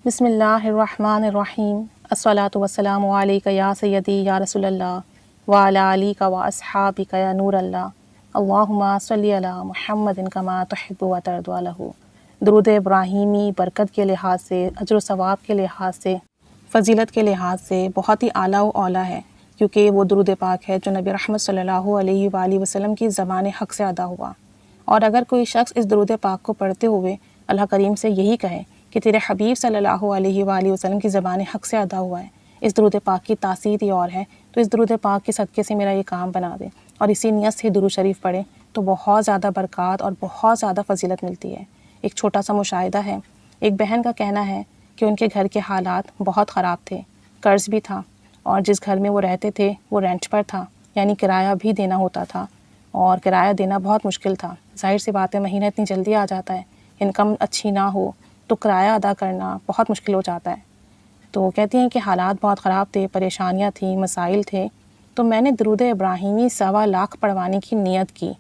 بسم اللہ الرحمن الرحیم الصلاۃ والسلام علیک یا سیدی یا رسول اللہ وعلی آلک و اصحابک یا نور اللہ اللہم صلی علی محمد کما تحب و ترضی عنہ۔ درود ابراہیمی برکت کے لحاظ سے، اجر و ثواب کے لحاظ سے، فضیلت کے لحاظ سے بہت ہی اعلیٰ و اولیٰ ہے، کیونکہ وہ درود پاک ہے جو نبی رحمت صلی اللہ علیہ وآلہ وسلم کی زبان حق سے ادا ہوا۔ اور اگر کوئی شخص اس درود پاک کو پڑھتے ہوئے اللہ کریم سے یہی کہے کہ تیرے حبیب صلی اللہ علیہ وآلہ وسلم کی زبان حق سے ادا ہوا ہے، اس درود پاک کی تاثیر ہی اور ہے، تو اس درود پاک کے صدقے سے میرا یہ کام بنا دے اور اسی نیت سے درود شریف پڑھے تو بہت زیادہ برکات اور بہت زیادہ فضیلت ملتی ہے۔ ایک چھوٹا سا مشاہدہ ہے، ایک بہن کا کہنا ہے کہ ان کے گھر کے حالات بہت خراب تھے، قرض بھی تھا، اور جس گھر میں وہ رہتے تھے وہ رینٹ پر تھا، یعنی کرایہ بھی دینا ہوتا تھا، اور کرایہ دینا بہت مشکل تھا۔ ظاہر سی بات ہے، مہینہ اتنی جلدی آ جاتا ہے، انکم اچھی نہ ہو تو کرایہ ادا کرنا بہت مشکل ہو جاتا ہے۔ تو کہتی ہیں کہ حالات بہت خراب تھے، پریشانیاں تھیں، مسائل تھے، تو میں نے درود ابراہیمی 1.25 پڑھوانے کی نیت کی،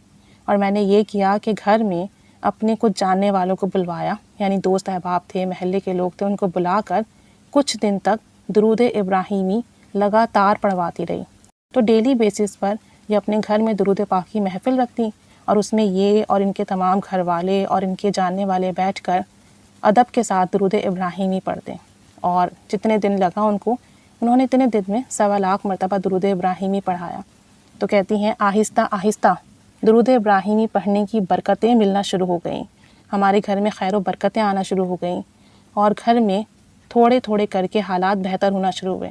اور میں نے یہ کیا کہ گھر میں اپنے کچھ جاننے والوں کو بلوایا، یعنی دوست احباب تھے، محلے کے لوگ تھے، ان کو بلا کر کچھ دن تک درود ابراہیمی لگاتار پڑھواتی رہی۔ تو ڈیلی بیسس پر یہ اپنے گھر میں درود پاک کی محفل رکھتی، اور اس میں یہ اور ان کے تمام گھر والے اور ان کے جاننے والے بیٹھ کر ادب کے ساتھ درود ابراہیمی پڑھتے، اور جتنے دن لگا ان کو، انہوں نے اتنے دن میں 1.25 مرتبہ درود ابراہیمی پڑھایا۔ تو کہتی ہیں آہستہ آہستہ درود ابراہیمی پڑھنے کی برکتیں ملنا شروع ہو گئیں، ہمارے گھر میں خیر و برکتیں آنا شروع ہو گئیں، اور گھر میں تھوڑے تھوڑے کر کے حالات بہتر ہونا شروع ہوئے۔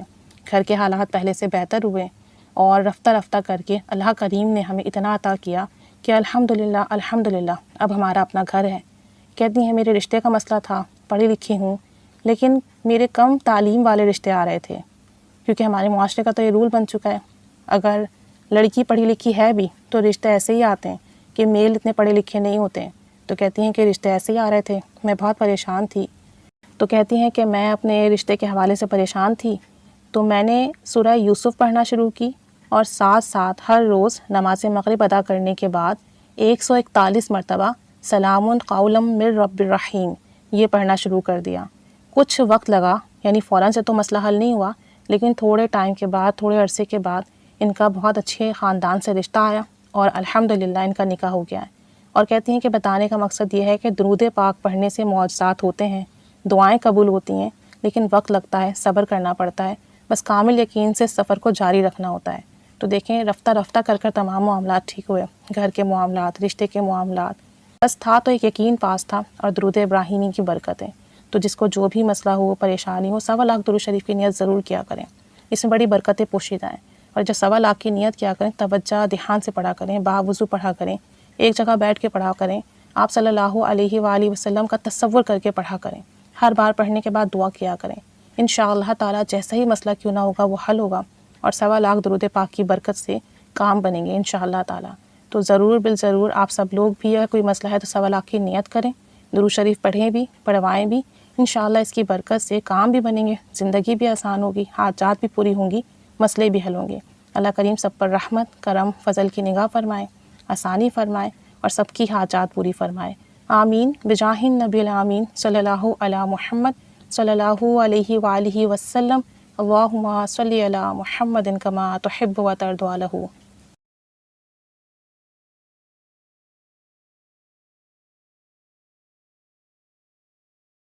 گھر کے حالات پہلے سے بہتر ہوئے، اور رفتہ رفتہ کر کے اللہ کریم نے ہمیں اتنا عطا کیا کہ الحمدللہ الحمدللہ اب ہمارا اپنا گھر ہے۔ کہتی ہیں میرے رشتے کا مسئلہ تھا، پڑھی لکھی ہوں، لیکن میرے کم تعلیم والے رشتے آ رہے تھے، کیونکہ ہمارے معاشرے کا تو یہ رول بن چکا ہے، اگر لڑکی پڑھی لکھی ہے بھی تو رشتے ایسے ہی آتے ہیں کہ میل اتنے پڑھے لکھے نہیں ہوتے ہیں۔ تو کہتی ہیں کہ رشتے ایسے ہی آ رہے تھے، میں بہت پریشان تھی۔ تو کہتی ہیں کہ میں اپنے رشتے کے حوالے سے پریشان تھی، تو میں نے سورہ یوسف پڑھنا شروع کی، اور ساتھ ساتھ ہر روز نماز مغرب ادا کرنے کے بعد 141 مرتبہ سلام قولا من رب الرحیم یہ پڑھنا شروع کر دیا۔ کچھ وقت لگا، یعنی فوراً سے تو مسئلہ حل نہیں ہوا، لیکن تھوڑے ٹائم کے بعد، تھوڑے عرصے کے بعد ان کا بہت اچھے خاندان سے رشتہ آیا، اور الحمدللہ ان کا نکاح ہو گیا ہے۔ اور کہتی ہیں کہ بتانے کا مقصد یہ ہے کہ درود پاک پڑھنے سے معجزات ہوتے ہیں، دعائیں قبول ہوتی ہیں، لیکن وقت لگتا ہے، صبر کرنا پڑتا ہے، بس کامل یقین سے سفر کو جاری رکھنا ہوتا ہے۔ تو دیکھیں رفتہ رفتہ کر کر تمام معاملات ٹھیک ہوئے، گھر کے معاملات، رشتے کے معاملات، بس تھا تو ایک یقین پاس تھا اور درود ابراہیمی کی برکتیں۔ تو جس کو جو بھی مسئلہ ہو، پریشانی ہو، 1.25 درود شریف کی نیت ضرور کیا کریں، اس میں بڑی برکتیں پوشیدہ ہیں۔ اور جب 1.25 کی نیت کیا کریں، توجہ دھیان سے پڑھا کریں، باوضو پڑھا کریں، ایک جگہ بیٹھ کے پڑھا کریں، آپ صلی اللہ علیہ وآلہ وسلم کا تصور کر کے پڑھا کریں، ہر بار پڑھنے کے بعد دعا کیا کریں، انشاءاللہ تعالیٰ جیسا ہی مسئلہ کیوں نہ ہوگا وہ حل ہوگا، اور 1.25 درود پاک کی برکت سے کام بنیں گے انشاءاللہ تعالیٰ۔ تو ضرور بالضرور آپ سب لوگ بھی اگر کوئی مسئلہ ہے تو 1.25 کی نیت کریں، درود شریف پڑھیں بھی، پڑھوائیں بھی، انشاءاللہ اس کی برکت سے کام بھی بنیں گے، زندگی بھی آسان ہوگی، حاجات بھی پوری ہوں گی، مسئلے بھی حل ہوں گے۔ اللہ کریم سب پر رحمت، کرم، فضل کی نگاہ فرمائے، آسانی فرمائے، اور سب کی حاجات پوری فرمائے، آمین بجاہ النبی الامین صلی اللہ علی محمد صلی اللہ علیہ وآلہ وسلم۔ اللہم صلی علی محمد کما تحب و ترضی عنہ۔